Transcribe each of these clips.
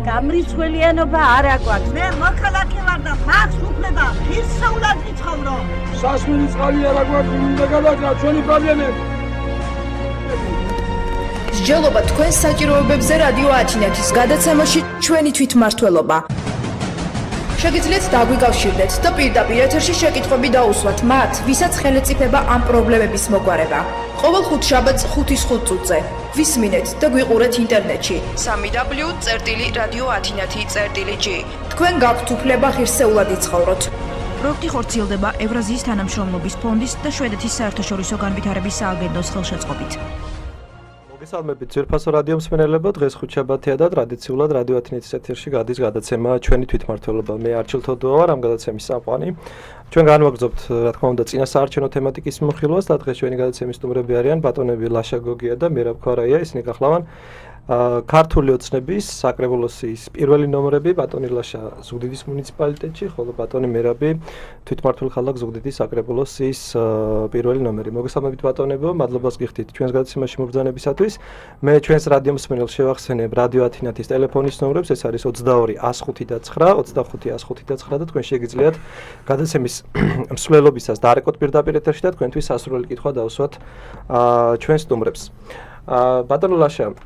გამრიცხველიანობა არ აკვაკს. მე მოქალაქე ვარ და მაქვს უფლება ღირსეულად ვიცხოვრო. სასმელი წყალი არ აკვაკს, უნდა გადაგრა ჩვენი პრობლემები. მსჯელობა თქვენს საჭიროებებზე რადიო ათინეთის გადაცემაში ჩვენი თვითმმართველობა. შეგიძლიათ დაგვიკავშირდეთ და პირდაპირ ეთერში შეკითხვები დაუსვათ მათ, ვისაც ხელეწიფება ამ პრობლემების მოგვარება. ყოველ ხუთშაბათს 5:05 წუთზე. ვისმინეთ და გვიყურეთ ინტერნეტში www.radioathinathi.g. თქვენ გაქვთ უფლება ღირსეულად იცხოვროთ. პროექტი ხორციელდება ევრაზიის თანამშრომლობის ფონდის და შვედეთის საერთაშორისო განვითარების სააგენტოს ხელშეწყობით. მოგესალმებით ძვირფასო რადიო მსმენელებო, დღეს ხუთშაბათია და ტრადიციულად რადიო ათინეთის ეთერში გადის გადაცემა ჩვენი თვითმმართველობა. მე არჩილ თოდოა ვარ ამ გადაცემის წამყვანი. ჩვენ განვაგრძობთ, რა თქმა უნდა, წინა საარჩევნო თემატიკის მიმოხილვას და დღეს ჩვენი გადაცემის სტუმრები არიან ბატონები ლაშა გოგია და მერაბ ქვარაია, ისინი გახლავან ქართული ოცნების საკრებულოს პირველი ნომრები, ბატონი ლაშა ზუგდიდის მუნიციპალიტეტში, ხოლო ბატონი მერაბი თვითმმართველ ხალხ ზუგდიდის საკრებულოს პირველი ნომერი. მოგესალმებით ბატონებო, მადლობას გიხდით ჩვენს გადაცემაში მობრძანებისათვის. მე ჩვენს რადიო მსმენელს შევახსენებ რადიო ათინათის ტელეფონის ნომრებს, ეს არის 22 105 და 9, 25 105 და 9 და თქვენ შეგიძლიათ გადაცემის მსვლელობისას დაარეკოთ პირდაპირ ეთერში და თქვენთვის სასურველი კითხვა დაუსვათ ჩვენს სტუმრებს. ბატონო ლაშა,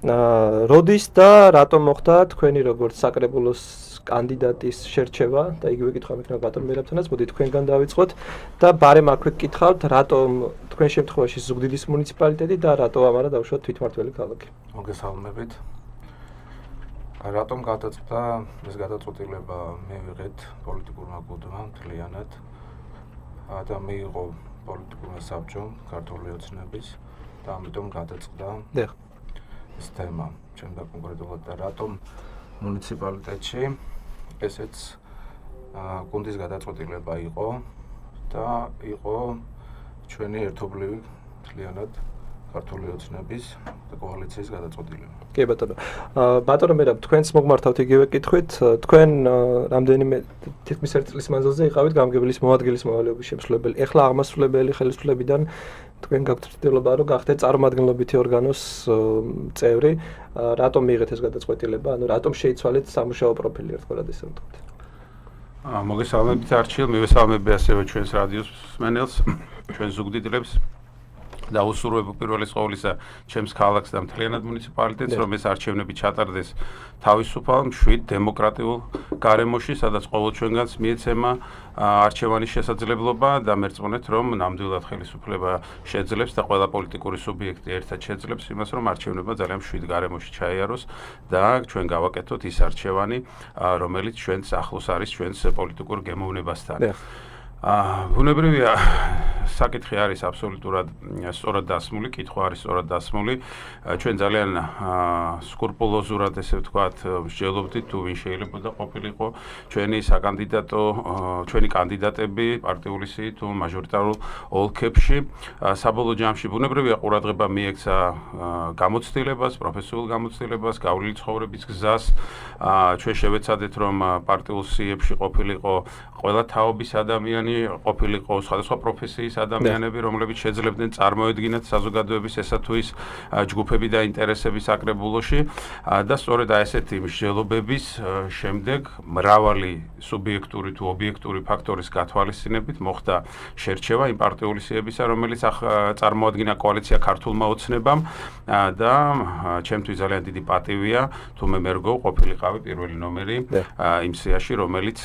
როდის და რატომ მოხდა თქვენი როგორც საკრებულოს კანდიდატის შერჩევა და იგივე კითხვა მექნება ბატონ მერაბთანაც, მოდი თქვენგან დავიწყოთ და ბარემ აქვე გკითხავთ, რატომ თქვენ შემთხვევაში ზუგდიდის მუნიციპალიტეტი და რატო ამარა დავუშვათ თვითმმართველი ქალაქი? მოგესალმებით. რატომ გადაწყდა ეს გადაწყვეტილება? მე ვიღეთ პოლიტიკურმა გუნდმა მთლიანად და მიიღო პოლიტიკურმა საბჭომ ქართული ოცნების და ამიტომ გადაწყდა ეს თემა ჩემდა კონკრეტულად და რატომ მუნიციპალიტეტში ესეც გუნდის გადაწყვეტილება იყო და იყო ჩვენი ერთობლივი მთლიანად ქართული ოცნების და კოალიციის გადაწყვეტილება. კი ბატონო. ბატონო მერაბ, თქვენს მოგმართავთ იგივე კითხვით. თქვენ რამდენიმე თითქმის ერთ წლის მანძილზე იყავით გამგებლის მოადგილის მოვალეობის შემსრულებელი. ეხლა აღმასრულებელი ხელისუფლებიდან თქვენ გაქვთ ცდილობა რომ გახდეთ წარმომადგენლობითი ორგანოს წევრი. რატომ მიიღეთ ეს გადაწყვეტილება? ანუ რატომ შეიცვალეთ სამუშაო პროფილი ერთგვარად ესე ვთქვით? მოგესალმებით არჩილ, მივესალმები ასევე ჩვენს რადიოს მსმენელს, ჩვენ ზუგდიდელებს. და უსურვებ პირველის ყოვლისა ჩემს ქალაქს და მთლიანად მუნიციპალიტეტს, რომ ეს არჩევნები ჩატარდეს თავისუფალ, მშვიდ, დემოკრატიულ გარემოში, სადაც ყოველ ჩვენგანს მიეცემა არჩევანის შესაძლებლობა და მერწმუნეთ, რომ ნამდვილად ხელისუფლება შეძლებს და ყველა პოლიტიკური სუბიექტი ერთად შეძლებს იმას, რომ არჩევნებმა ძალიან მშვიდ გარემოში ჩაიაროს და ჩვენ გავაკეთოთ ის არჩევანი, რომელიც ჩვენს ახლოს არის ჩვენს პოლიტიკურ გემოვნებასთან. ბუნებრივია, საკითხი არის აბსოლუტურად სწორად დასმული, კითხვა არის სწორად დასმული. ჩვენ ძალიან სკრუპულოზურად, ესე ვთქვათ, მსჯელობდით თუ ვინ შეიძლებოდა ყოფილიყო ჩვენი საკანდიდატო, ჩვენი კანდიდატები პარტიული სიით თუ მაჟორიტარულ ოლქებში. საბოლოო ჯამში ბუნებრივია ყურადღება მიექცა გამოცდილებას, პროფესიულ გამოცდილებას, გავლილი ცხოვრების გზას. ჩვენ შევეცადეთ, რომ პარტიულ სიებში ყოფილიყო ყველა თაობის ადამიანი, ყოფილიყო სხვადასხვა პროფესიის ადამიანები, რომლებიც შეძლებდნენ წარმოედგინათ საზოგადოების ესა თუ ის ჯგუფები და ინტერესები საკრებულოში და სწორედ ესეთი მსჯელობების შემდეგ მრავალი სუბიექტური თუ ობიექტური ფაქტორის გათვალისწინებით მოხდა შერჩევა იმ პარტიული სიებისა, რომელიც წარმოადგინა კოალიცია ქართულმა ოცნებამ და ჩემთვის ძალიან დიდი პატივია თუ მე მერგო ყოფილიყავი პირველი ნომერი იმ სიაში, რომელიც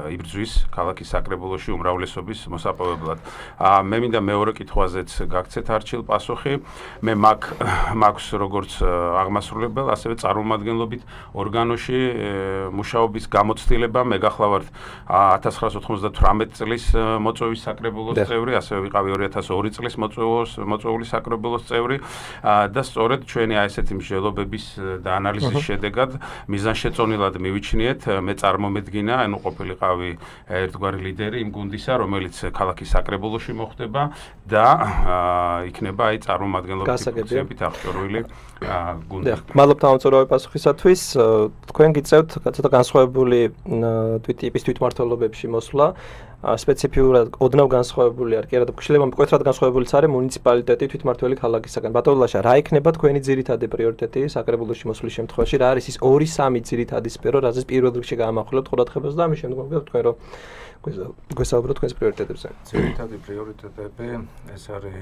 იბრძვის ქალაქის საკრებულოში უმრავლესობის მოსაპოვებლად. მე მინდა მეორე კითხვაზეც გაგცეთ არჩილ პასუხი. მე მაქვს როგორც აღმასრულებელ, ასევე წარმომადგენლობით ორგანოში მუშაობის გამოცდილება. მე გახლავართ 1998 წლის მოწვევის საკრებულოს წევრი, ასევე ვიყავი 2002 წლის მოწვეული საკრებულოს წევრი და სწორედ ჩვენი ესეთი მსჯელობების და ანალიზის შედეგად მიზანშეწონილად მივიჩნიეთ, მე წარმომედგინა, ანუ ყოფილიყავი ერთგვარი ლიდერი იმ გუნდისა, რომელიც ქალაქის საკრებულოში მოხდება და იქნება აი წარმომადგენლობის ფუნქციებით აღჭურვილი გუნდი. მადლობთ ამწურავი პასუხისათვის. თქვენ გიწევთ ცოტა განსხვავებული ტიპის თვითმმართველობებში მოსვლა. სპეციფიურად ოდნავ განსხვავებული არ კი არა და შეიძლება მკვეთრად განსხვავებულიც არის მუნიციპალიტეტი თვითმმართველი ქალაქისაგან. ბატონ ლაშა, რა იქნება თქვენი ძირითადი პრიორიტეტი საკრებულოში მოსვლის შემთხვევაში? რა არის ის 2-3 ძირითადი სფერო, რაზეც პირველ რიგში გაამახვილებთ ყურადღებას და ამის შემდგომ თქვენ რომ გვესაუბროთ თქვენს პრიორიტეტებზე. ძირითადი პრიორიტეტები ეს არის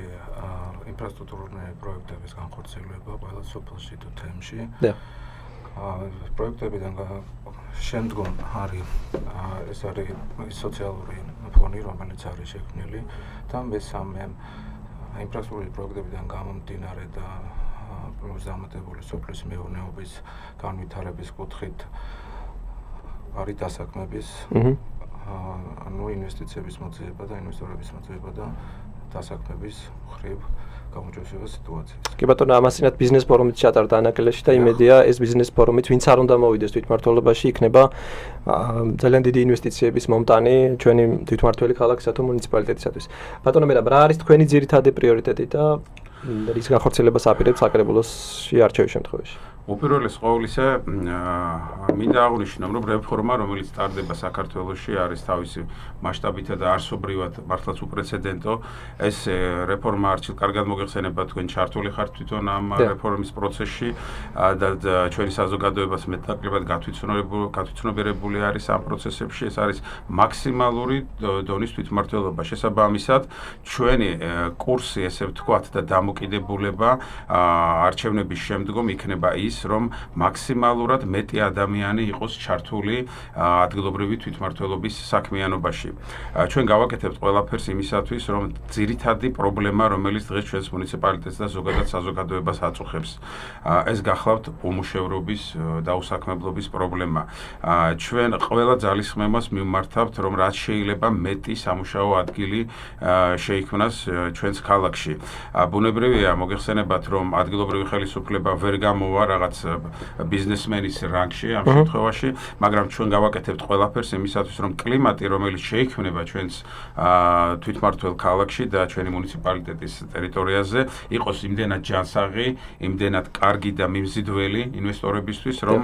ინფრასტრუქტურული პროექტების განხორციელება ყველა სოფელში თუ თემში. პროექტებიდან შემდგომ არის ეს არის სოციალური ფონი, რომელიც არის შექმნილი და მესამე ინფრასტრუქტურული პროექტებიდან გამომდინარე და პროგრამატებული სოფლის მეურნეობის განვითარების კუთხით არის დასაქმების ინვესტიციების მოძიება და ინვესტორების მოძიება და დასაქმების მხრივ გამოჩვენება სიტუაციის. კი ბატონო, ამასინათ ბიზნეს ფორუმით ჩატარდა ანაკელეში და იმედია ეს ბიზნეს ფორუმით ვინც არ უნდა მოვიდეს თვითმმართველობაში იქნება ძალიან დიდი ინვესტიციების მომტანი ჩვენი თვითმმართველი ქალაქისა თუ მუნიციპალიტეტისათვის. ბატონო მერაბ, რა არის თქვენი ძირითადი პრიორიტეტი და რის განხორციელებას აპირებთ საკრებულოში არჩევის შემთხვევაში? უპირველეს ყოვლისა მინდა აღვნიშნო, რომ რეფორმა, რომელიც ტარდება საქართველოში, არის თავისი მასშტაბითა და არსობრივად მართლაც უპრეცედენტო. ეს რეფორმა არჩილ კარგად მოგეხსენება, თქვენ ჩართული ხართ თვითონ ამ რეფორმის პროცესში და ჩვენი საზოგადოებას მეტნაკლებად გათვითცნობიერებული არის ამ პროცესებში. ეს არის მაქსიმალური დონის თვითმმართველობა. შესაბამისად, ჩვენი კურსი, ესე ვთქვათ, და დამოკიდებულება არჩევნების შემდგომ იქნება ის, რომ მაქსიმალურად მეტი ადამიანი იყოს ჩართული ადგილობრივი თვითმმართველობის საქმიანობაში. ჩვენ გავაკეთებთ ყველაფერს იმისათვის, რომ ძირითადი პრობლემა, რომელიც დღეს ჩვენს მუნიციპალიტეტს და ზოგადად საზოგადოებას აწუხებს, ეს გახლავთ უმუშევრობის დაუსაქმებლობის პრობლემა. ჩვენ ყველა ძალისხმევას მიმართავთ, რომ რაც შეიძლება მეტი სამუშაო ადგილი შეიქმნას ჩვენს ქალაქში. ბუნებრივია მოგეხსენებათ, რომ ადგილობრივი ხელისუფლება ვერ გამოვა რაღაც ბიზნესმენის რანგში ამ შემთხვევაში, მაგრამ ჩვენ გავაკეთებთ ყველაფერს იმისათვის, რომ კლიმატი, რომელიც შეიქმნება ჩვენს თვითმმართველ ქალაქში და ჩვენი მუნიციპალიტეტის ტერიტორიაზე, იყოს იმდენად ჯანსაღი, იმდენად კარგი და მიმზიდველი ინვესტორებისთვის, რომ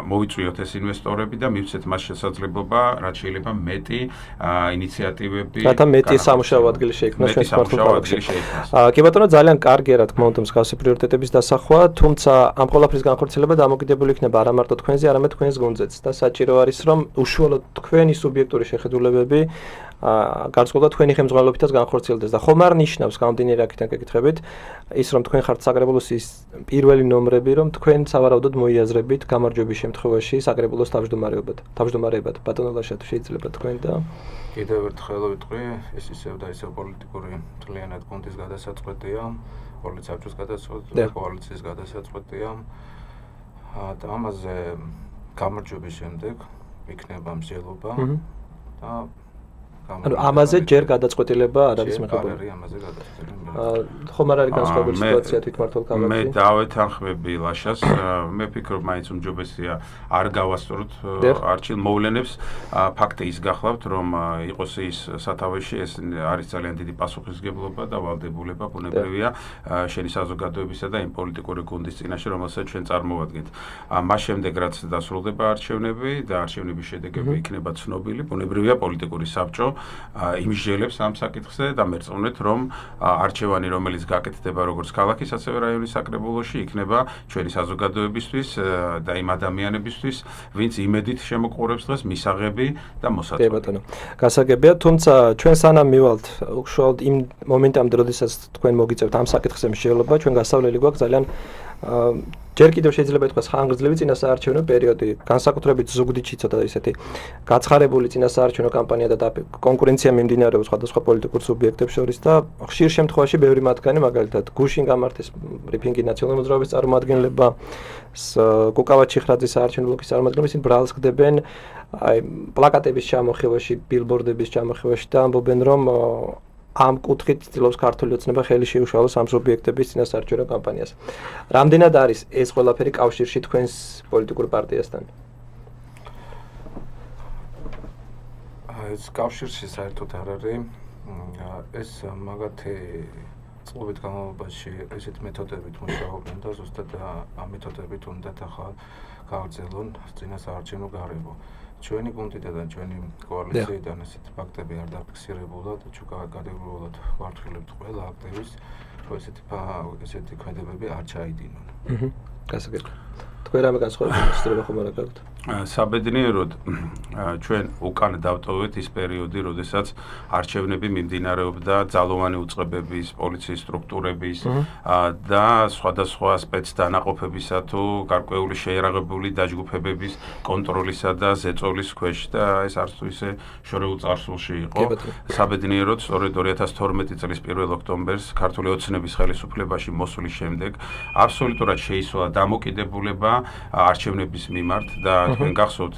მოვიწვიოთ ეს ინვესტორები და მივცეთ მას შესაძლებლობა, რაც შეიძლება მეტი ინიციატივები, რათა მეტი სამუშაო ადგილი შეიქმნას ჩვენს თვითმმართველ ქალაქში. კი ბატონო, ძალიან კარგია რა თქმა უნდა მსგავსი პრიორიტეტების დასახვა, თუმცა ამ ყველაფრის განხორციელება დამოკიდებული იქნება არა მარტო თქვენზე, არამედ თქვენს გუნდზეც და საჭირო არის, რომ უშუალოდ თქვენი სუბიექტური შეხედულებები გარკვეულად თქვენი ხელმძღვანელობითაც განხორციელდეს და ხომ არ ნიშნავს გამომდინარე აქედან გეკითხებით ის, რომ თქვენ ხართ საკრებულოს პირველი ნომრები, რომ თქვენ სავარაუდოდ მოიაზრებით გამარჯვების შემთხვევაში საკრებულოს თავმჯდომარეებად. ბატონო ლაშა, თუ შეიძლება თქვენ და კიდევ ერთხელ ვიტყვი, ეს ისევ და ისევ პოლიტიკური მთლიანად გუნდის გადასაწყვეტია, პოლიციის გადასაწყვეტია, კოალიციის გადასაწყვეტია და ამაზე გამარჯვების შემდეგ იქნება მსჯელობა და ანუ ამაზე ჯერ გადაწყვეტილება არ არის მიღებული. ხომ არ არის განსხვავებული სიტუაცია თვითმმართველ ქალაქში? მე დავეთანხმები ლაშას, მე ვფიქრობ, მაინც უმჯობესია არ გავასწოროთ არჩილ მოვლენებს. ფაქტი ის გახლავთ, რომ იყოს ის სათავეში, ეს არის ძალიან დიდი პასუხისმგებლობა და ვალდებულება ბუნებრივია შენი საზოგადოებისა და იმ პოლიტიკური გუნდის წინაშე, რომელსაც ჩვენ წარმოვადგენთ. მას შემდეგ რაც დასრულდება არჩევნები და არჩევნების შედეგები იქნება ცნობილი, ბუნებრივია პოლიტიკური საბჭო იმსჯელებს ამ საკითხზე და მერწმუნეთ, რომ არჩევანი, რომელიც გაკეთდება როგორც ქალაქის, ასევე რაიონის საკრებულოში, იქნება ჩვენი საზოგადოებისთვის და იმ ადამიანებისთვის, ვინც იმედით შემოყურებს დღეს მისაღები და მოსაწვევი. კი ბატონო, გასაგებია, თუმცა ჩვენ სანამ მივალთ უშუალოდ იმ მომენტამდე, როდესაც თქვენ მოგიწევთ ამ საკითხზე მსჯელობა, ჩვენ გასავლელი გვაქვს ძალიან ჯერ კიდევ შეიძლება ითქვას ხანგრძლივი წინასაარჩევნო პერიოდი, განსაკუთრებით ზუგდიდში ცოტა ისეთი გაცხარებული წინასაარჩევნო კამპანია და კონკურენცია მიმდინარეობს სხვადასხვა პოლიტიკურ სუბიექტებს შორის და ხშირ შემთხვევაში ბევრი მათგანი, მაგალითად გუშინ გამართეს ბრიფინგი ნაციონალური მოძრაობის წარმომადგენლებმა, კუკავა ჩიხრაძის საარჩევნო ბლოკის წარმომადგენლები, ისინი ბრალს ხდებენ პლაკატების ჩამოხევაში, ბილბორდების ჩამოხევაში და ამბობენ, რომ ამ კუთხით ცდილობს ქართული ოცნება ხელი შეუშალოს ამ სუბიექტების წინასაარჩევნო კამპანიას. რამდენად არის ეს ყველაფერი კავშირში თქვენს პოლიტიკურ პარტიასთან? ეს კავშირში საერთოდ არ არის. ეს მაგათი წყობით განმავლობაში ესეთ მეთოდებით მუშაობენ და ზუსტად ამ მეთოდებით უნდათ ახლა გავაგრძელონ წინა საარჩევნო გარემო. ჩვენი გუნდიდან და ჩვენი კოალიციიდან ესეთ ფაქტები არ დაფიქსირებულა და ჩვენ კატეგორიულად ვარცხილებთ ყველა აქტივის, რომ ესეთი ქმედებები არ ჩაიდინონ. გასაგებია. თქვენ რამე განსხვავებული მოსწრება ხომ არ გაქვთ? საბედნიეროდ ჩვენ უკან დავტოვეთ ის პერიოდი, როდესაც არჩევნები მიმდინარეობდა ძალოვანი უწყებების, პოლიციის სტრუქტურების და სხვადასხვა სპეცდანაყოფებისა თუ გარკვეული შეიარაღებული დაჯგუფებების კონტროლისა და ზეწოლის ქვეშ და ეს არც თუ ისე შორეულ წარსულში იყო. საბედნიეროდ სწორედ 2012 წლის 1 ოქტომბერს ქართული ოცნების ხელისუფლებაში მოსვლის შემდეგ აბსოლუტურად შეისვა დამოკიდებულება არჩევნების მიმართ და თქვენ გახსოვთ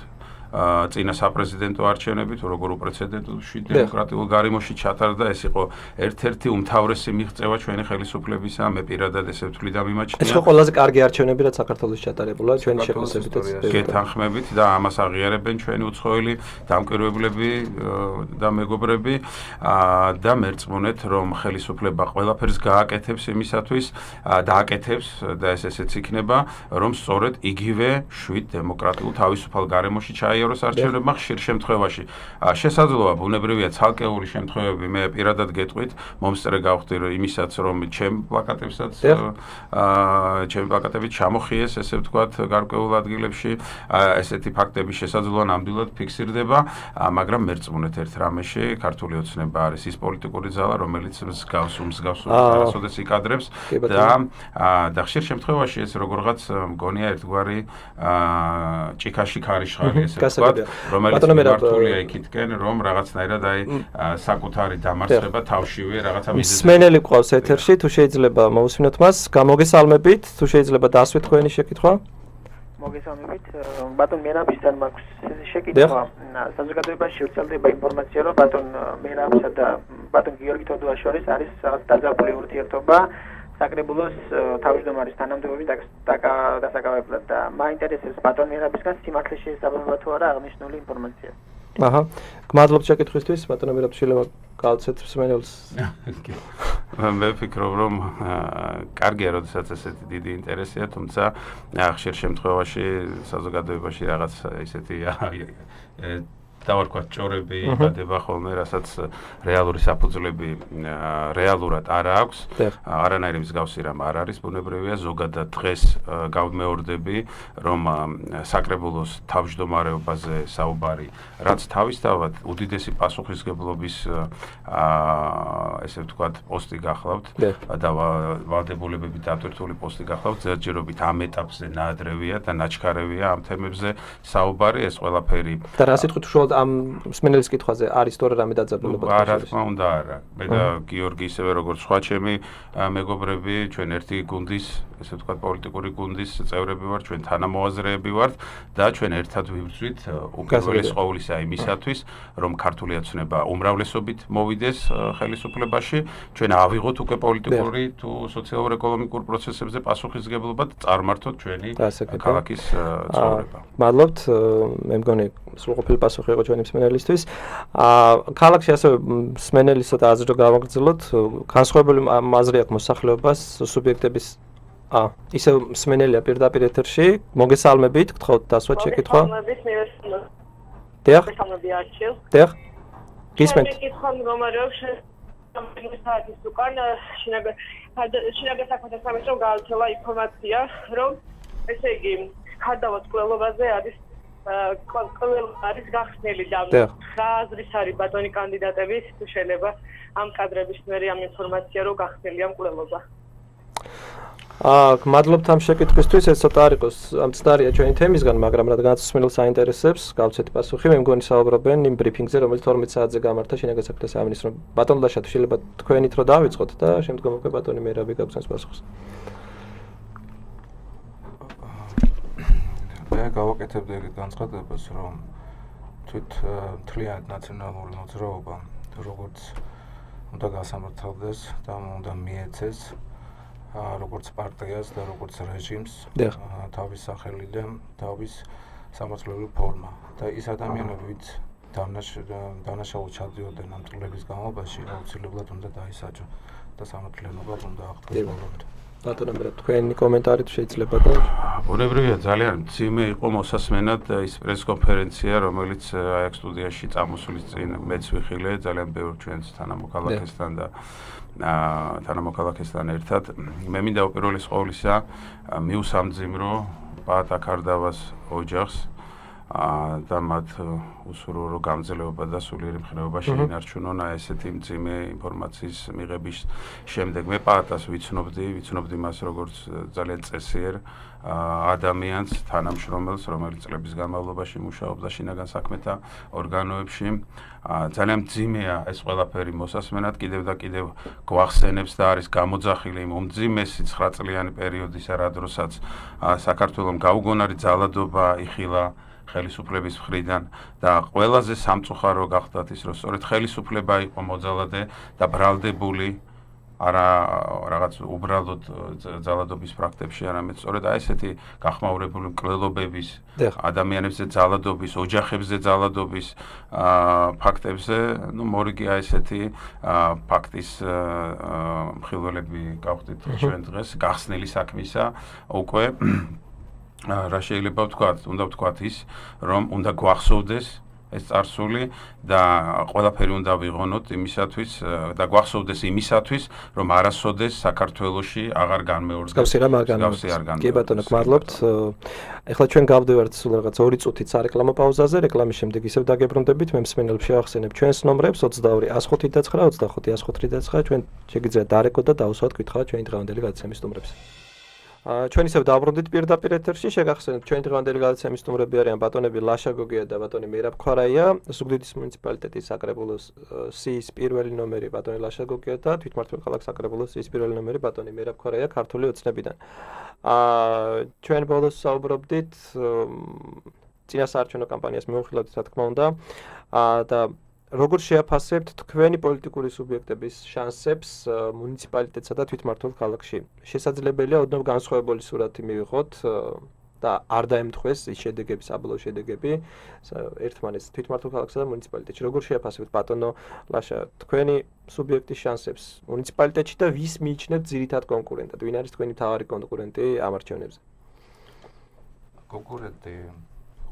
წინა საპრეზიდენტო არჩევნები თუ როგორ უპრეცედენტოში დემოკრატიულ გარემოში ჩატარდა ეს იყო ერთ-ერთი უმთავრესი მიღწევა ჩვენი ხელისუფლებისა მე პირადად ესე ვთვლი და მიმაჩნია ეს იყო ყველაზე კარგი არჩევნები რაც საქართველოს ჩატარებულა ჩვენი შეფასებითაც გეთანხმებით და ამას აღიარებენ ჩვენი უცხოელი დამკვირვებლები და მეგობრები და მერწმუნეთ რომ ხელისუფლება ყველაფერს გააკეთებს იმისათვის დააკეთებს და ეს ესეც იქნება რომ სწორედ იგივე შვიდ დემოკრატიულ თავისუფალ გარემოში ჩაიაროს არჩევნებმა ხშირ შემთხვევაში შესაძლოა ბუნებრივია ცალკეული შემთხვევები მე პირადად გეტყვით მომსწრე გავხდი იმისაც რომ ჩემ პლაკატებსაც ჩემი პლაკატები ჩამოხიეს ესე ვთქვათ გარკვეულ ადგილებში ესეთი ფაქტები შესაძლოა ნამდვილად ფიქსირდება მაგრამ მერწმუნეთ ერთ რამეში ქართული ოცნება არის ის პოლიტიკური ძალა რომელიც მსგავს არასოდეს იკადრებს და ხშირ შემთხვევაში ეს როგორღაც მგონია ერთგვარი ჭიქაში ქარიშხალი ესე ვთქვათ რომელიც მართულია იქითკენ რომ რაღაცნაირად აი საკუთარი დამარცხება თავშივე რაღაცა მიზეზი მსმენელი ყავს ეთერში თუ შეიძლება მოусმინოთ მას გამოგესალმებით თუ შეიძლება დასვით თქვენი შეკითხვა მოგესალმებით ბატონ მერაბისთან მაქვს შეკითხვა საზოგადოებაში ვრცელდება ინფორმაცია რომ ბატონ მერაბსა და ბატონ გიორგი თოდუას შორის არის რაღაც დაძაბული ურთიერთობა საკრებულოს თავმჯდომარის თანამდებობის დასაკავებლად და მაინტერესებს ბატონ მერაბისგან სიმართლე შესაძლებლობა თუ არა აღნიშნული ინფორმაცია. აჰა, გმადლობთ შეკითხვისთვის, ბატონო მერაბს შეიძლება გავცეთ მსმენელს. მე ვფიქრობ რომ კარგია როდესაც ესეთი დიდი ინტერესია, თუმცა ხშირ შემთხვევაში საზოგადოებაში რაღაც ისეთი დავარქვათ ჭორები დადება ხოლმე, რასაც რეალური საფუძვლები რეალურად არ აქვს. არანაირი მსგავსი რამ არ არის ბუნებრივია, ზოგადად დღეს გავმეორდები, რომ საკრებულოს თავმჯდომარეობაზე საუბარი, რაც თავისთავად უდიდესი პასუხისმგებლობის ესე ვთქვათ, პოსტი გახლავთ და ვალდებულებები დატვირთული პოსტი გახლავთ, ზედჯერობით ამ ეტაპზე ნაადრევია და ნაჩქარევია ამ თემებზე საუბარი, ეს ყველაფერი და რა სიტყვით უშუალოდ ამ მსმენელის კითხვაზე არის თორე რამე დაძაბულობა? რა თქმა უნდა არა. მე და გიორგი ისევე როგორც სხვა ჩემი მეგობრები, ჩვენ ერთი გუნდის, ესე ვთქვათ, პოლიტიკური გუნდის წევრები ვართ, ჩვენ თანამოაზრეები ვართ და ჩვენ ერთად ვიბრძვით უპირველეს ყოვლისა იმისათვის, რომ ქართული ოცნება უმრავლესობით მოვიდეს ხელისუფლებაში, ჩვენ ავიღოთ უკვე პოლიტიკური თუ სოციალურ-ეკონომიკურ პროცესებზე პასუხისმგებლობა და წარმართოთ ჩვენი ქალაქის ცხოვრება. მადლობთ, მე მგონი სრულყოფილი პასუხი იყო ჩვენი მსმენელისთვის. ქალაქში ასევე მსმენელის ცოტა აზრი რომ გავაგრძელოთ, განსხვავებული აზრი აქვს მოსახლეობას სუბიექტების ისე მსმენელია პირდაპირ ეთერში. მოგესალმებით, გთხოვთ დასვათ შეკითხვა. დიახ. დიახ. გისმენთ. შეკითხვა მომარევს საათის უკან შინაგან საქმეთა სამინისტრომ გაავრცელა ინფორმაცია, რომ ესე იგი ქადავოს კვლევაზე არის არის გახსნილი და რა აზრის არის ბატონი კანდიდატების თუ შეიძლება ამ კადრების მერე ამ ინფორმაცია რომ გახსნილია მკვლელობა. გმადლობთ ამ შეკითხვისთვის, ეს ცოტა არ იყოს ამცდარია ჩვენი თემისგან, მაგრამ რადგანაც მსმენელს აინტერესებს, გავცეთ პასუხი. მე მგონი საუბრობენ იმ ბრიფინგზე, რომელიც 12 საათზე გამართა შინაგან საქმეთა სამინისტრომ. ბატონ ლაშა, თუ შეიძლება თქვენით რომ დავიწყოთ და შემდგომ უკვე ბატონი მერაბი გაგცნობს პასუხს. მე გავაკეთებდი ეგეთ განცხადებას, რომ მთლიანად ნაციონალური მოძრაობა როგორც უნდა გასამართლდეს და უნდა მიეცეს როგორც პარტიას და როგორც რეჟიმს თავის სახელი და თავის სამართლიანი ფორმა და ის ადამიანები ვინც დანაშაულად ჩადიოდნენ ამ წლების განმავლობაში აუცილებლად უნდა დაისაჯონ და სამართლიანობა უნდა აღდგენილობთ. ბატონო მე თქვენი კომენტარით შეიძლება და ბუნებრივია ძალიან მძიმე იყო მოსასმენად ის პრესკონფერენცია რომელიც აი აქ სტუდიაში წამოსulis წინ მეც ვიხილე ძალიან ბევრ ჩვენს თანამოქალაქესთან და თანამოქალაქესთან ერთად მე მინდა უპირველეს ყოვლისა მიუსამძიმრო პაატა ქარდავას ოჯახს და მათ უსურვო გამძლეობა და სულიერი მხრეობა შეინარჩუნონ აი ესეთი მძიმე ინფორმაციის მიღების შემდეგ მე პაატას ვიცნობდი მას როგორც ძალიან წესიერ ადამიანს თანამშრომელს რომელიც წლების განმავლობაში მუშაობდა შინაგან საქმეთა ორგანოებში ძალიან მძიმეა ეს ყველაფერი მოსასმენად კიდევ და კიდევ გვახსენებს და არის გამოძახილი იმ უმძიმესი 9 წლიანი პერიოდისა რა დროსაც საქართველოს გაუგონარი ძალადობა იხილა ხელისუფლების მხრიდან და ყველაზე სამწუხარო გახდათ ის რომ სწორედ ხელისუფლება იყო მოძალადე და ბრალდებული არა რაღაც უბრალოდ ძალადობის პრაქტიკებში არამედ სწორედ აი ესეთი გახმაურებული მკვლელობების ადამიანებზე ძალადობის ოჯახებზე ძალადობის ფაქტებზე ნუ მორიგი აი ესეთი ფაქტის მხილველები გავხდით ჩვენ დღეს გახსნილი საქმისა უკვე რა შეიძლება ვთქვათ, უნდა ვთქვათ ის, რომ უნდა გვახსოვდეს ეს წარსული და ყველაფერი უნდა ვიღონოთ იმისათვის და გვახსოვდეს იმისათვის, რომ არასოდეს საქართველოში აღარ განმეორდეს. გავსი რა მაგანო. კი ბატონო, გმადლობთ. ეხლა ჩვენ გავდივართ სულ რაღაც 2 წუთით სარეკლამო პაუზაზე, რეკლამის შემდეგ ისევ დაგებრუნდებით, მე მსმენელებს შევახსენებ ჩვენს ნომრებს 22 105 25 105 ჩვენ შეგიძლიათ დარეკოთ და დაუსვათ კითხვა ჩვენი დღევანდელი გადაცემის ნომრებს. ჩვენ ისევ დავბრუნდით პირდაპირ ეთერში, შეგახსენებთ ჩვენი დღევანდელი გადაცემის სტუმრები არიან ბატონები ლაშა გოგია და ბატონი მირაბ ქვარაია, ზუგდიდის მუნიციპალიტეტის საკრებულოს სიის პირველი ნომერი ბატონი ლაშა გოგია და თვითმმართველ ქალაქ საკრებულოს სიის პირველი ნომერი ბატონი მირაბ ქვარაია ქართული ოცნებიდან. ჩვენ ბოლოს საუბრობდით წინასაარჩევნო კამპანიას მიმოხილავთ, რა თქმა უნდა, და როგორ შეაფასებთ თქვენი პოლიტიკური სუბიექტების შანსებს მუნიციპალიტეტსა და თვითმმართველ ქალაქში? შესაძლებელია ოდნავ განსხვავებული სურათი მივიღოთ და არ დაემთხვეს ის შედეგები, საბოლოო შედეგები ერთმანეთს თვითმმართველ ქალაქსა და მუნიციპალიტეტში. როგორ შეაფასებთ ბატონო ლაშა თქვენი სუბიექტის შანსებს მუნიციპალიტეტში და ვის მიიჩნევთ ძირითად კონკურენტად? ვინ არის თქვენი მთავარი კონკურენტი ამ არჩევნებზე? კონკურენტი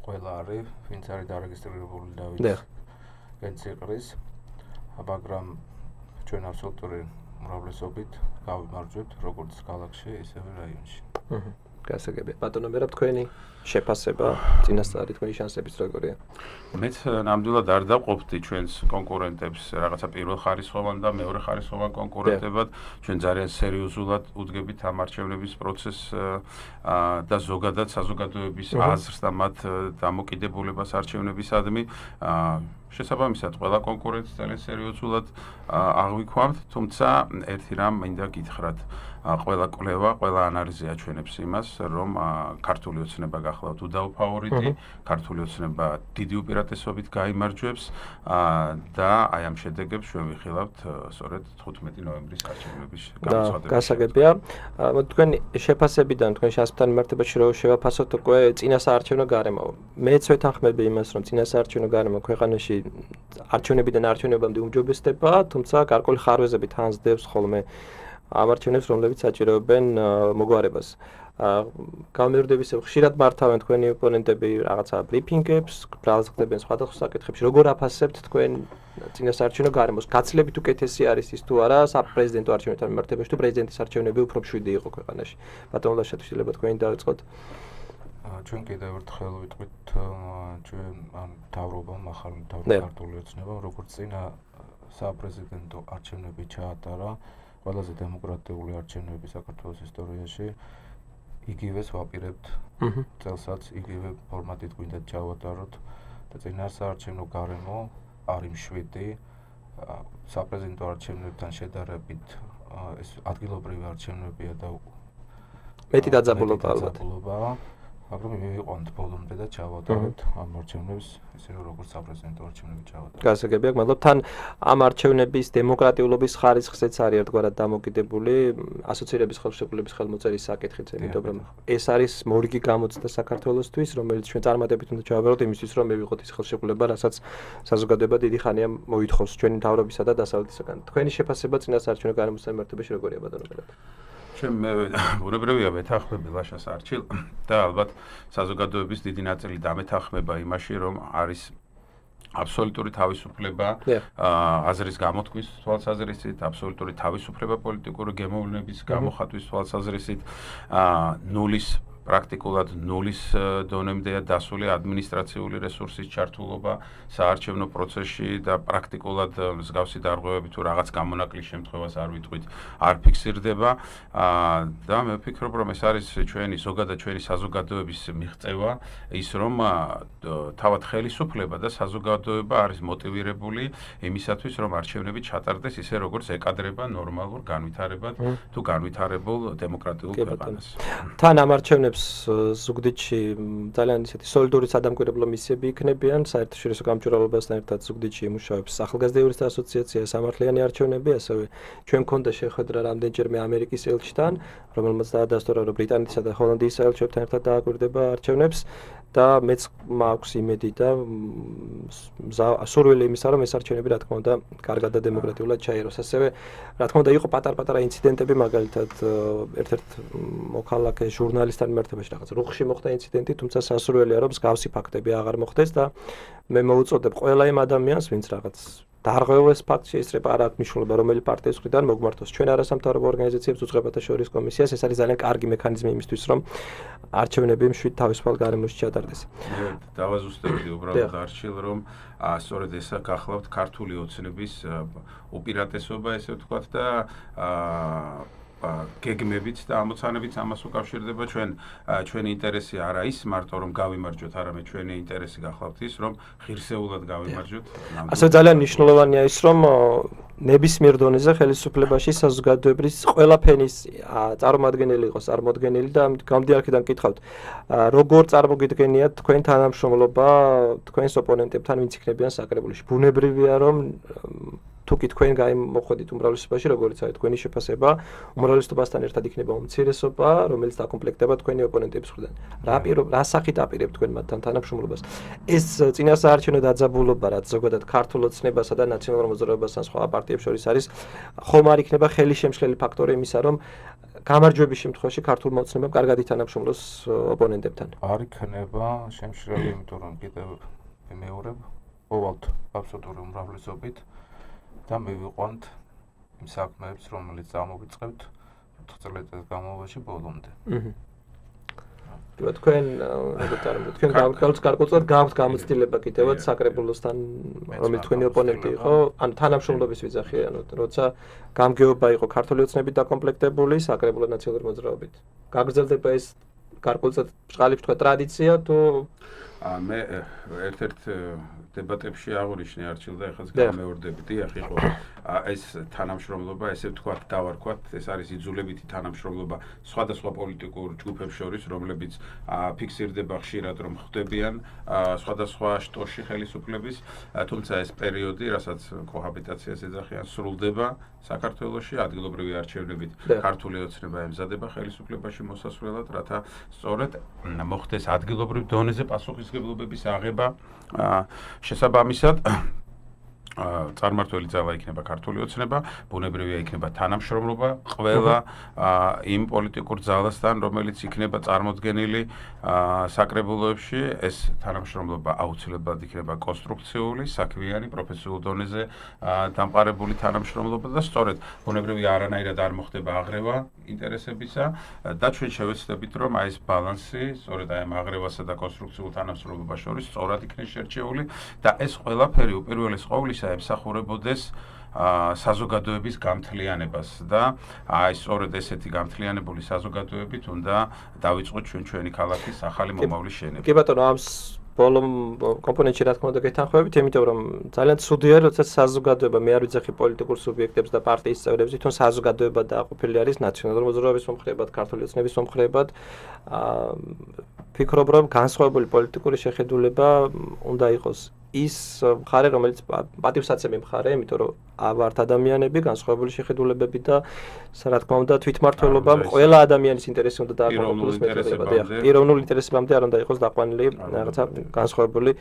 ყველა არის, ვინც არის დარეგისტრირებული და ვინც გენციყრის, მაგრამ ჩვენ აბსოლუტური უმრავლესობით გავიმარჯვებთ როგორც ქალაქში, ისევე რაიონში. გასაგებია. ბატონო მერაბ თქვენი შეფასება წინასწარი თქვენი შანსების როგორია? მეც ნამდვილად არ დავყოფდი ჩვენს კონკურენტებს რაღაცა პირველ ხარისხოვან და მეორე ხარისხოვან კონკურენტებად. ჩვენ ძალიან სერიოზულად უდგებით ამ არჩევნების პროცესს და ზოგადად საზოგადოების აზრს და მათ დამოკიდებულებას არჩევნებისადმი. შესაბამისად, ყველა კონკურენტს ძალიან სერიოზულად აღვიქვამთ, თუმცა ერთი რამ მინდა გითხრათ. ყველა კვლევა, ყველა ანალიზი აჩვენებს იმას, რომ ქართული ოცნება გახლავთ უდავო ფავორიტი, ქართული ოცნება დიდი უპირატესობით გაიმარჯვებს და აი ამ შედეგებს ჩვენ ვიხილავთ სწორედ 15 ნოემბრის არჩევნების გამოსავალს. გასაგებია. თქვენი შეფასებიდან, თქვენი შანსებთან მიმართებაში რო შევაფასოთ უკვე წინასაარჩევნო გარემო. მეც ვეთანხმები იმას, რომ წინასაარჩევნო გარემო ქვეყანაში არჩევნებიდან არჩევნებამდე უმჯობესდება, თუმცა გარკვეული ხარვეზები თან ზდევს ხოლმე ამ არჩევნებს, რომლებიც საჭიროებენ მოგვარებას. გამერდების ხშირად მართავენ თქვენი ოპონენტები რაღაცა ბრიფინგებს, ბრალზდებენ სხვადასხვა საკითხებში. როგორ აფასებთ თქვენ წინასაარჩევნო გარემოს? გაცილებით უკეთესი არის ის თუ არა საპრეზიდენტო არჩევნებთან მიმართებაში თუ პრეზიდენტის არჩევნები უფრო მშვიდი იყო ქვეყანაში? ბატონო ლაშა, შეიძლება თქვენი დავიწყოთ. ჩვენ კიდევ ერთხელ ვიტყვით ჩვენ ამ მთავრობამ ახალი ქართული ოცნებამ როგორც წინა საპრეზიდენტო არჩევნები ჩაატარა ყველაზე დემოკრატიული არჩევნები საქართველოს ისტორიაში იგივეს ვაპირებთ წელსაც იგივე ფორმატით გვინდა ჩავატაროთ და წინასაარჩევნო გარემო არის მშვიდი საპრეზიდენტო არჩევნებთან შედარებით ეს ადგილობრივი არჩევნებია და მეტი დაძაბულობა ალბათ მაგრამ მივიყვანთ ბოლომდე და ჩავატარებთ ამ არჩევნებს, ისე როგორც საპრეზიდენტო არჩევნები ჩავატარებთ. გასაგებია, მადლობ. თან ამ არჩევნების დემოკრატიულობის ხარისხზეც არის ერთგვარად დამოკიდებული ასოცირების ხელშეკრულების ხელმოწერის საკითხიც, იმიტომ რომ ეს არის მორიგი გამოცდა საქართველოსთვის, რომელიც ჩვენ წარმატებით უნდა ჩავაბაროთ იმისთვის, რომ მივიღოთ ის ხელშეკრულება, რასაც საზოგადოება დიდი ხანია მოითხოვს ჩვენი მთავრობისა და დასავლეთისაგან. თქვენი შეფასება წინასაარჩევნო გარემოსდამებებში როგორია ბატონო მელეფე? ჩემ ბუნებრივია მეთანხმები ლაშას არჩილ და ალბათ საზოგადოების დიდი ნაწილი დამეთანხმება იმაში, რომ არის აბსოლუტური თავისუფლება აზრის გამოთქმის თვალსაზრისით, აბსოლუტური თავისუფლება პოლიტიკური გემოვნების გამოხატვის თვალსაზრისით, ნულის პრაქტიკულად ნულის დონემდეა დასული ადმინისტრაციული რესურსის ჩართულობა საარჩევნო პროცესში და პრაქტიკულად მსგავსი დარღვევები თუ რაღაც გამონაკლის შემთხვევას არ ვიტყვით, არ ფიქსირდება და მე ვფიქრობ, რომ ეს არის ჩვენი ზოგადად ჩვენი საზოგადოების მიღწევა, ის რომ თავად ხელისუფლება და საზოგადოება არის მოტივირებული იმისათვის, რომ არჩევნები ჩატარდეს ისე, როგორც ეკადრება ნორმალურ განვითარებად თუ განვითარებულ დემოკრატიულ ქვეყანას. თან ამ არჩევნებს ზუგდიდში ძალიან ისეთი სოლიდური სადამკვირვებლო მისიები იქნებიან, საერთაშორისო გამჭვირვალობასთან ერთად ზუგდიდში იმუშავებს ახალგაზრდა იურისტთა ასოციაცია, სამართლიანი არჩევნები, ასევე ჩვენ მქონდა შეხვედრა რამდენჯერმე ამერიკის ელჩთან, რომელმაც დაადასტურა, რომ ბრიტანეთისა და ჰოლანდიის ელჩებთან ერთად დააკვირდება არჩევნებს და მეც მაქვს იმედი და სურვილი იმისა, რომ ეს არჩევნები რა თქმა უნდა კარგად და დემოკრატიულად ჩაიეროს. ასევე რა თქმა უნდა იყო პატარ-პატარა ინციდენტები, მაგალითად ერთ-ერთ მოქალაქე ჟურნალისტთან მიმართებაში რაღაც რუხში მოხდა ინციდენტი, თუმცა სასურველია, რომ მსგავსი ფაქტები აღარ მოხდეს და მე მოუწოდებ ყველა იმ ადამიანს, ვინც რაღაც დარღვევის ფაქტში ესწრება არ აქვს მნიშვნელობა, რომელი პარტიის მხრიდან მოგმართოს. ჩვენ არასამთავრობო ორგანიზაციებს უწყებათა შორის კომისიას, ეს არის ძალიან კარგი მექანიზმი იმისთვის, რომ არჩევნები მშვიდ თავისუფალ გარემოში ჩატარდეს. მე დავაზუსტებდი უბრალოდ არჩილ, რომ სწორედ ესა გახლავთ ქართული ოცნების უპირატესობა, ესე ვთქვათ და გეგმებით და ამოცანებით ამას უკავშირდება ჩვენი ინტერესი არა ის მარტო რომ გავიმარჯვოთ, არამედ ჩვენი ინტერესი გახლავთ ის, რომ ღირსეულად გავიმარჯვოთ. ასე ძალიან მნიშვნელოვანია ის, რომ ნებისმიერ დონეზე ხელისუფლებაში საზოგადოების ყველა ფენის წარმომადგენელი იყოს წარმოადგენელი და გამდი არქიდან გითხავთ, როგორ წარმოგიდგენიათ თქვენ თანამშრომლობა თქვენს ოპონენტებთან, ვინც იქნებიან საკრებულოში. ბუნებრივია, რომ თუკი თქვენ გამოходით უმრავლესობაში, როგორც არის თქვენი შეფასება, უმრავლესობასთან ერთად იქნება უმცირესობა, რომელიც დაკომპლექტდება თქვენი ოპონენტების მხრიდან. რა სახით აპირებთ თქვენ მათთან თანამშრომლობას? ეს წინასაარჩევნო დაძაბულობა, რაც ზოგადად ქართულ ოცნებასა და ნაციონალურ მოძრაობასთან სხვა პარტიებს შორის არის, ხომ არ იქნება ხელისშემშლელი ფაქტორი იმისა, რომ გამარჯვების შემთხვევაში ქართულ მოძრაობამ კარგად ითანამშრომლოს ოპონენტებთან? არ იქნება შემშლელი, იმიტომ რომ კიდევ მეორებ ოვალთ აბსოლუტური უმრავლესობით და მივიყვანთ იმ საქმეებს, რომელიც წარმოვიწყებთ 4 წელიწადის განმავლობაში ბოლომდე. თქვენ როგორ წარმოვიდგენთ? თქვენ გარკვეულწილად გაქვთ გამოცდილება კიდევაც საკრებულოსთან, რომელიც თქვენი ოპონენტი იყო, ანუ თანამშრომლობის ვიზახი, ანუ როცა გამგეობა იყო ქართული ოცნებით დაკომპლექტებული საკრებულო ნაციონალური მოძრაობით. გაგრძელდება ეს გარკვეულწილად ბჭყალი ვთქვა ტრადიცია თუ მე ერთ-ერთ დებატებში აღნიშნე არჩილ და ეხლა გამეორდები, დიახ, იყო ეს თანამშრომლობა, ესე ვთქვათ, დავარქვათ, ეს არის იძულებითი თანამშრომლობა სხვადასხვა პოლიტიკურ ჯგუფებს შორის, რომლებიც ფიქსირდება ხშირად, რომ ხვდებიან სხვადასხვა შტოში ხელისუფლების, თუმცა ეს პერიოდი, რასაც კოჰაბიტაციას ეძახიან, სრულდება საქართველოში ადგილობრივი არჩევნებით. ქართული ოცნება ემზადება ხელისუფლებაში მოსასვლელად, რათა სწორედ მოხდეს ადგილობრივ დონეზე პასუხისმგებლობების აღება. შესაბამისად წარმმართველი ძალა იქნება ქართული ოცნება, ბუნებრივია იქნება თანამშრომლობა ყველა იმ პოლიტიკურ ძალასთან, რომელიც იქნება წარმოდგენილი საკრებულოებში. ეს თანამშრომლობა აუცილებლად იქნება კონსტრუქციული, საქმიანი, პროფესიულ დონეზე დამყარებული თანამშრომლობა და სწორედ ბუნებრივია არანაირად არ მოხდება აღრევა ინტერესებისა და ჩვენ შევეცდებით, რომ ეს ბალანსი სწორედ ამ აღრევასა და კონსტრუქციულ თანამშრომლობას შორის სწორად იქნეს შერჩეული და ეს ყველაფერი უპირველეს ყოვლისა ემსახურებოდეს საზოგადოების გამთლიანებას და სწორედ ესეთი გამთლიანებული საზოგადოებით უნდა დავიწყოთ ჩვენი ქალაქის ახალი მომავლის შენება. კი ბატონო, ამ ბოლო კომპონენტში რა თქმა უნდა გეთანხმებით, იმიტომ რომ ძალიან ცუდია, როდესაც საზოგადოება მე არ ვიცი პოლიტიკურ სუბიექტებს და პარტიის წევრებს თვითონ საზოგადოება დააყოფილი არის ნაციონალური მოძრაობის მომხრეებად, ქართული ოცნების მომხრეებად. ფიქრობ, რომ განსხვავებული პოლიტიკური შეხედულება უნდა იყოს ის მხარე, რომელიც პატივსაცემი მხარე, იმიტომ რომ ვართ ადამიანები, განსხვავებული შეხედულებები და რა თქმა უნდა თვითმმართველობა ყველა ადამიანის ინტერესი უნდა დააკმაყოფილოს მეთოდებად. პიროვნული ინტერესებამდე არ უნდა იყოს დაყვანილი რაღაცა განსხვავებული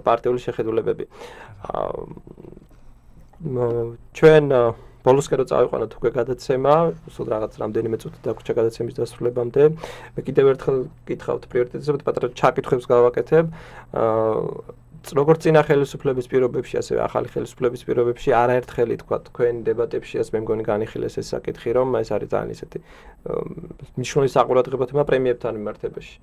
პარტიული შეხედულებები. ჩვენ ბოლოსკენ რო წავიყვანოთ უკვე გადაცემა, სულ რაღაც რამდენიმე წუთი დაგვრჩა გადაცემის დასრულებამდე. მე კიდევ ერთხელ გითხავთ პრიორიტეტებზე, პატარა ჩაკითხვებს გავაკეთებ. როგორც წინა ხელისუფლების პირობებში, ასევე ახალი ხელისუფლების პირობებში არაერთხელ ითქვა თქვენ დებატებშიაც მე მგონი განიხილეს ეს საკითხი, რომ ეს არის ძალიან ისეთი მნიშვნელოვანი საყურადღებო თემა პრემიებთან მიმართებაში.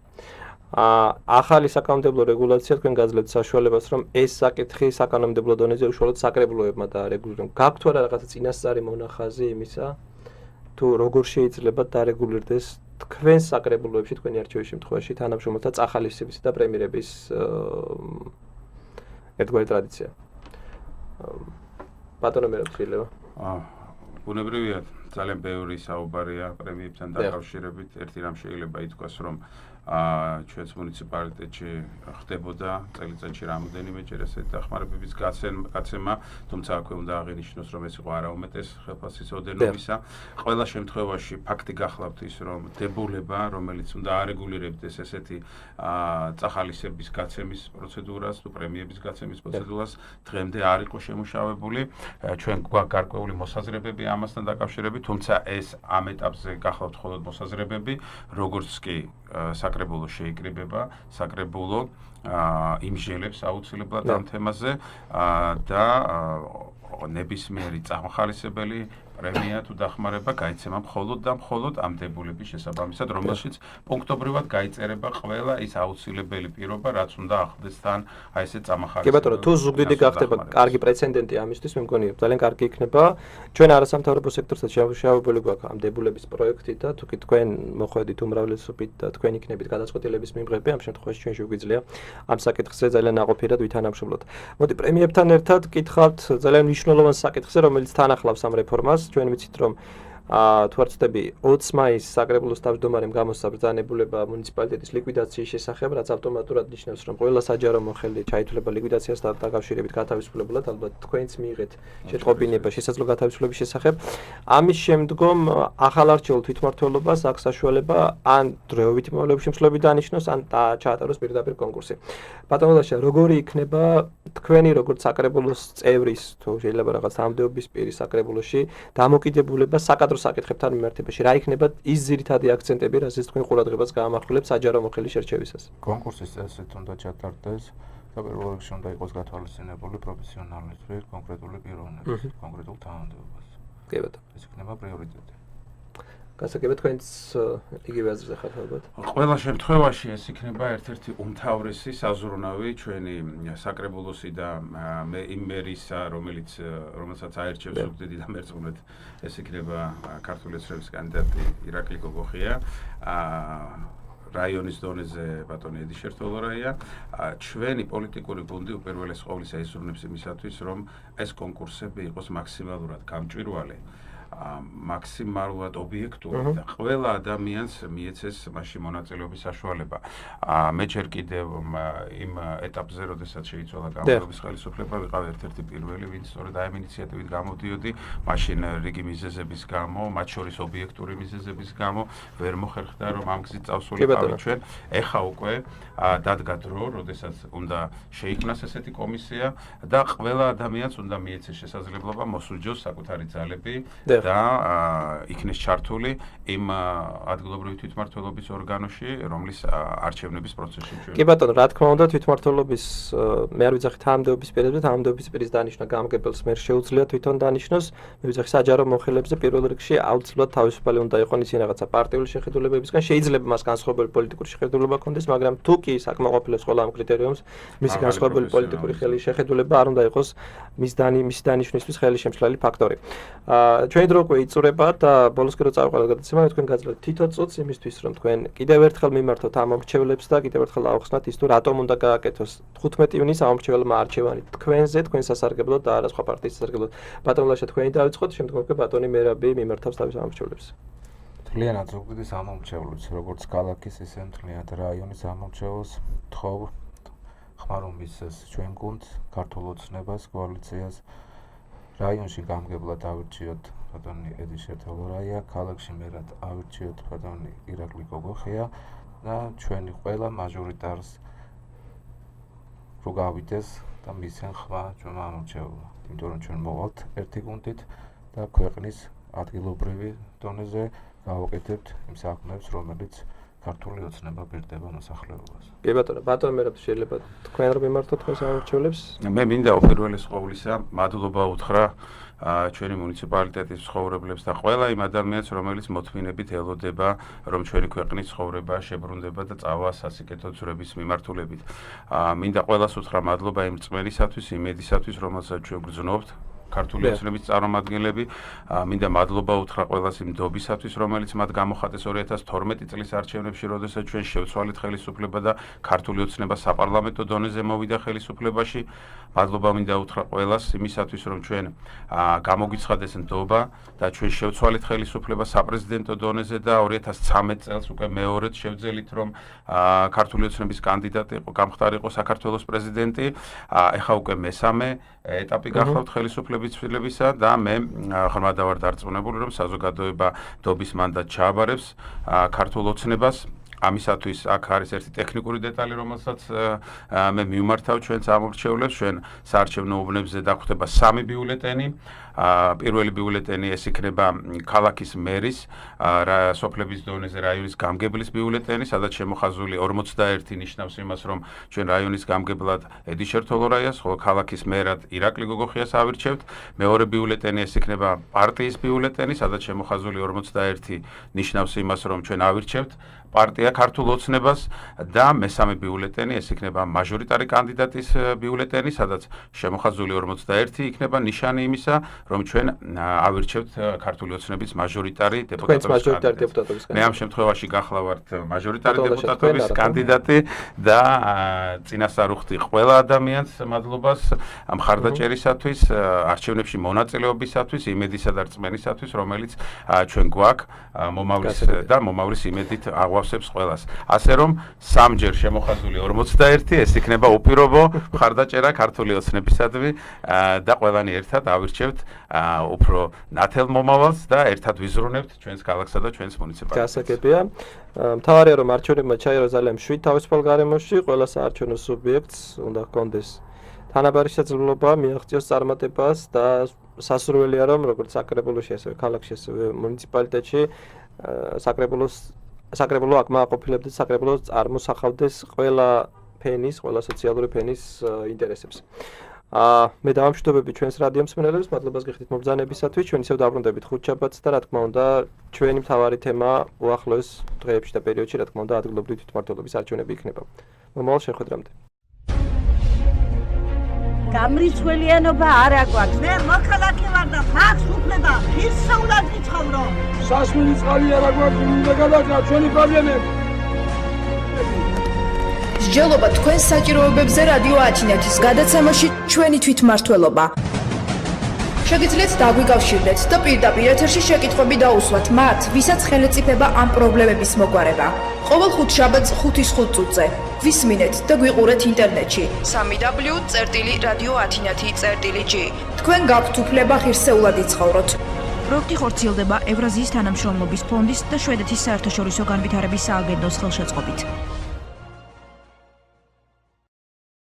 ახალი საკანონმდებლო რეგულაცია თქვენ გაძლევთ საშუალებას, რომ ეს საკითხი საკანონმდებლო დონეზე უშუალოდ საკრებულოებმა დაარეგულირონ. გაქვთ თუ არა რაღაცა წინასწარი მონახაზი იმისა, თუ როგორ შეიძლება დარეგულირდეს თქვენ საკრებულოებში თქვენი არჩევის შემთხვევაში თანამშრომელთა წახალისების და პრემიერების ერთგვარი ტრადიცია. ბატონო მე რჩილება. ბუნებრივია ძალიან ბევრი საუბარია პრემიებთან დაკავშირებით. ერთი რამ შეიძლება ითქვას, რომ ჩვენს მუნიციპალიტეტში ხდებოდა წელიწადში რამოდენიმეჯერ ესეთი დახმარებების გაცემა, თუმცა აქვე უნდა აღინიშნოს, რომ ეს იყო არაუმეტეს ხელფასის ოდენობისა. ყველა შემთხვევაში ფაქტი გახლავთ ის, რომ დებულება, რომელიც უნდა არეგულირებდეს ესეთი წახალისების გაცემის პროცედურას, თუ პრემიების გაცემის პროცედურას, დღემდე არ იყო შემუშავებული. ჩვენ გვაქვს გარკვეული მოსაზრებები ამასთან დაკავშირებით, თუმცა ეს ამ ეტაპზე გახლავთ მხოლოდ მოსაზრებები, როგორც კი საკრებულო შეიკრიბება, საკრებულო იმსჯელებს აუცილებლად ამ თემაზე და ნებისმიერი წამახალისებელი პრემია თუ დახმარება გაიცემა მხოლოდ და მხოლოდ ამ დებულების შესაბამისად, რომელშიც პუნქტობრივად გაიწერება ყველა ის აუცილებელი პირობა, რაც უნდა ახლდეს თან აი ესე წამახალისებელი. კი ბატონო, თუ ზუგდიდი გახდება კარგი პრეცედენტი ამისთვის, მე მგონი ძალიან კარგი იქნება. ჩვენ არასამთავრობო სექტორსაც შემუშავებული გვაქვს ამ დებულების პროექტი და თუ კი თქვენ მოხვედით უმრავლესობით და თქვენ იქნებით გადაწყვეტილების მიმღები, ამ შემთხვევაში ჩვენ შეგვიძლია ამ საკითხზე ძალიან ნაყოფიერად ვითანამშრომლოთ. მოდი პრემიებთან ერთად გითხავთ ძალიან მნიშვნელოვან საკითხზე, რომელიც თან ახლავს ამ რეფორმას. ჩვენ ვიცით, რომ თუ არ ვცდები 20 მაისს საკრებულოს თავმჯდომარემ გამოსცა ბრძანებულება მუნიციპალიტეტის ლიკვიდაციის შესახებ, რაც ავტომატურად ნიშნავს, რომ ყველა საჯარო მოხელი ჩაითვლება ლიკვიდაციასთან დაკავშირებით გათავისუფლებულად, ალბათ თქვენც მიიღეთ შეტყობინება შესაძლო გათავისუფლების შესახებ. ამის შემდგომ ახალარჩეულ თვითმმართველობას აქვს საშუალება ან დროებით მოვლენებში მსვლელობი დანიშნოს, ან ჩაატაროს პირდაპირ კონკურსი. ბატონო ლაშა, როგორი იქნება თქვენი როგორც საკრებულოს წევრის, თუ შეიძლება რაღაც ამდეობის პირის საკრებულოში დამოკიდებულება საკადრო საკითხებთან მიმართებაში, რა იქნება ის ძირითადი აქცენტები, რაზეც თქვენ ყურადღებას გაამახვილებთ საჯარო მოხელის შერჩევისას? კონკურსის წესით უნდა ჩატარდეს და პირველ რიგში უნდა იყოს გათვალისწინებული პროფესიონალიზმი, კონკრეტული პიროვნების, კონკრეტულ თანამდებობას. კი ბატონო. ეს იქნება პრიორიტეტი. გასაგებად თქვენც იგივე აზრზე ხართ ალბათ. ყველა შემთხვევაში ეს იქნება ერთ-ერთი უმთავრესი საზრუნავი ჩვენი საკრებულოსი და იმ მერისა, რომელსაც აერჩევს ზუგდიდი და მერწმუნეთ, ეს იქნება ქართული ოცნების კანდიდატი ირაკლი გოგოხია. რაიონის დონეზე ბატონი ედი შერთოლორაია. ჩვენი პოლიტიკური გუნდი უპირველეს ყოვლისა იზრუნებს იმისათვის, რომ ეს კონკურსები იყოს მაქსიმალურად გამჭვირვალე, მაქსიმალურად ობიექტური და ყველა ადამიანს მიეცეს მასში მონაწილეობის საშუალება. მე ჯერ კიდევ იმ ეტაპზე, როდესაც შეიცვალა გამარჯვების ხელისუფლება, ვიყავ ერთ-ერთი პირველი, ვინც სწორედ ამ ინიციატივით გამოდიოდი, მაშინ რიგი მიზეზების გამო, მათ შორის ობიექტური მიზეზების გამო, ვერ მოხერხდა, რომ ამ გზით წავსულიყავით ჩვენ. ეხა უკვე დადგა დრო, როდესაც უნდა შეიქმნას ესეთი კომისია და ყველა ადამიანს უნდა მიეცეს შესაძლებლობა მოსუჯოს საკუთარი ძალები და იქნეს ჩართული იმ ადგილობრივი თვითმმართველობის ორგანოში, რომლის არჩევნების პროცესში ჩვენ. კი ბატონო, რა თქმა უნდა, თვითმმართველობის მე არ ვიძახი თანამდებობის პირებზე, თანამდებობის პირის დანიშვნა გამგებელს მე შეუძლია თვითონ დანიშნოს, მე ვიძახი საჯარო მოხელებზე პირველ რიგში აუცილებლად თავისუფალი უნდა იყოს ისინი რაღაცა პარტიული შეხედულებებისგან, შეიძლება მას განსხვავებული პოლიტიკური შეხედულება ჰქონდეს, მაგრამ თუ კი საკმაყოფილებს ყველა ამ კრიტერიუმს, მისი განსხვავებული პოლიტიკური შეხედულება არ უნდა იყოს მის დანიშვნისთვის ხელი შემცვლელი ფაქტორი. ჩვენი დრო უკვე იწურება და ბოლოსკენ რო წავყავდეთ გადაცემა, თქვენ გაძლევთ თითო წუთს იმისთვის, რომ თქვენ კიდევ ერთხელ მიმართოთ ამ მომრჩევლებს და კიდევ ერთხელ აუხსნათ ის თუ რატომ უნდა გააკეთოს 15 ივნისს ამომრჩეველმა არჩევანი თქვენზე, თქვენ სასარგებლოდ და არა სხვა პარტიის სასარგებლოდ. ბატონ ლაშა, თქვენი დავიწყოთ, შემდგომ უკვე ბატონი მერაბი მიმართავს თავის ამომრჩევლებს. მთლიანად ზუგდიდის ამომრჩევლებს, როგორც ქალაქის, ისე მთლიანად რაიონის ამომრჩევლებს თხოვ ხმარობ მისცეს ჩვენ გუნდს, ქართულ ოცნებას, კოალიციას რაიონში გამგებლად ავირჩიოთ ბატონი ედიშერ თელორაია, ქალაქში მერად ავირჩიოთ ბატონი ირაკლი გოგოხია და ჩვენი ყველა მაჟორიტარს რო გავიდეს და მისცენ ხმა ჩვენმა ამომრჩეველმა. იმიტომ რომ ჩვენ მოვალთ ერთი გუნდით და ქვეყნის ადგილობრივი დონეზე გავაკეთებთ იმ საქმეებს, რომელიც ქართული ოცნება პირდება მოსახლეობას. კი ბატონო, ბატონო მერაბ შეიძლება თქვენ რომ მიმართოთ თქვენს ამომრჩევლებს? მე მინდა უპირველეს ყოვლისა მადლობა უთხრა ჩვენი მუნიციპალიტეტის ცხოვრებლებს და ყველა იმ ადამიანს, რომელიც მოთმინებით ელოდება, რომ ჩვენი ქვეყნის ცხოვრება შებრუნდება და წავა სასიკეთო ცურების მიმართულებით. მინდა ყველას უთხრა მადლობა იმ რწმენისათვის, იმედისათვის, რომელსაც ჩვენ გრძნობთ. ქართული ოცნების წარმომადგენლები, მინდა მადლობა უთხრა ყველას იმ დობისათვის, რომელიც მათ გამოხატეს 2012 წლის არჩევნებში, როდესაც ჩვენ შევცვალეთ ხელისუფლება და ქართული ოცნება საპარლამენტო დონეზე მოვიდა ხელისუფლებაში. მადლობა მინდა უთხრა ყველას იმისათვის, რომ ჩვენ გამოგვიცხადეს ნდობა და ჩვენ შევცვალეთ ხელისუფლება საპრეზიდენტო დონეზე და 2013 წელს უკვე მეორედ შევძელით, რომ ქართული ოცნების კანდიდატი იყო, გამხდარიყო საქართველოს პრეზიდენტი. ეხლა უკვე მესამე ეტაპი გახლავთ ხელისუფლების ცვლილებისა და მე ღრმად ვარ დარწმუნებული, რომ საზოგადოება დობის მანდატს ჩააბარებს ქართულ ოცნებას. ამისათვის აქ არის ერთი ტექნიკური დეტალი, რომელსაც მე მიმართავ ჩვენს ამომრჩევლებს, ჩვენ საარჩევნო უბნებზე დაგვხდება 3 ბიულეტენი. პირველი ბიულეტენი ეს იქნება ქალაქის მერის, სოფლების დონეზე რაიონის გამგებლის ბიულეტენი, სადაც შემოხაზული 41 ნიშნავს იმას, რომ ჩვენ რაიონის გამგებლად ედიშერ თოლორაიას, ხოლო ქალაქის მერად ირაკლი გოგოხიას ავირჩევთ. მეორე ბიულეტენი ეს იქნება პარტიის ბიულეტენი, სადაც შემოხაზული 41 ნიშნავს იმას, რომ ჩვენ ავირჩევთ პარტია ქართულ ოცნებას და მესამე ბიულეტენი ეს იქნება მაჟორიტარი კანდიდატის ბიულეტენი, სადაც შემოხაზული 41 იქნება ნიშანი იმისა, რომ ჩვენ ავირჩევთ ქართული ოცნების მაჟორიტარი დეპუტატობის კანდიდატი. მე ამ შემთხვევაში გახლავართ მაჟორიტარი დეპუტატობის კანდიდატი და წინასწარ ვუხდი ყველა ადამიანს მადლობას მხარდაჭერისათვის, არჩევნებში მონაწილეობისათვის, იმედისა და რწმენისათვის, რომელიც ჩვენ გვაქვს მომავლის და მომავლის იმედით აღვავსებს ყველას. ასე რომ სამჯერ შემოხაზული 41 ეს იქნება უპირობო მხარდაჭერა ქართული ოცნებისადმი და ყველანი ერთად ავირჩევთ უფრო ნათელ მომავალს და ერთად ვიზრუნებთ ჩვენს ქალაქსა და ჩვენს მუნიციპალიტეტს. გასაგებია. მთავარია რომ არჩევნებმა ჩაიარა ძალიან მშვიდ თავისუფალ გარემოში, ყველა საარჩევნო სუბიექტს უნდა ჰქონდეს თანაბარი შესაძლებლობა მიაღწიოს წარმატებას და სასურველია რომ როგორც საკრებულოში ასევე ქალაქში ასევე მუნიციპალიტეტში საკრებულო აკმაყოფილებდეს საკრებულო წარმოსახავდეს ყველა ფენის, ყველა სოციალური ფენის ინტერესებს. მე დავამშვიდობები ჩვენს რადიო მსმენელებს, მადლობას გიხდით მობრძანებისათვის, ჩვენ ისევ დაბრუნდებით ხუთშაბათს და რა თქმა უნდა, ჩვენი მთავარი თემა უახლოეს დღეებში და პერიოდში, რა თქმა უნდა, ადგილობრივი თვითმმართველობის არჩევნები იქნება. მომავალ შეხვედრამდე. გამრიცხველიანობა არ აგვაქვს. მე მოქალაქე ვარ და მაქვს უფლება ღირსეულად ვიცხოვრო. სასმელი წყალი არ აგვაქვს, უნდა გადაგა ჩვენი პრობლემები. მსჯელობა თქვენს საჭიროებებზე რადიო ათინათის გადაცემაში ჩვენი თვითმმართველობა. შეგიძლიათ დაგვიკავშირდეთ და პირდაპირ ეთერში შეკითხვები დაუსვათ მათ, ვისაც ხელეწიფება ამ პრობლემების მოგვარება. ყოველ ხუთშაბათს 5:05 წუთზე. გვისმინეთ და გვიყურეთ ინტერნეტში 3w.radioathinathi.g. თქვენ გაქვთ უფლება ღირსეულად იცხოვროთ. პროექტი ხორციელდება ევრაზიის თანამშრომლობის ფონდის და შვედეთის საერთაშორისო განვითარების სააგენტოს ხელშეწყობით.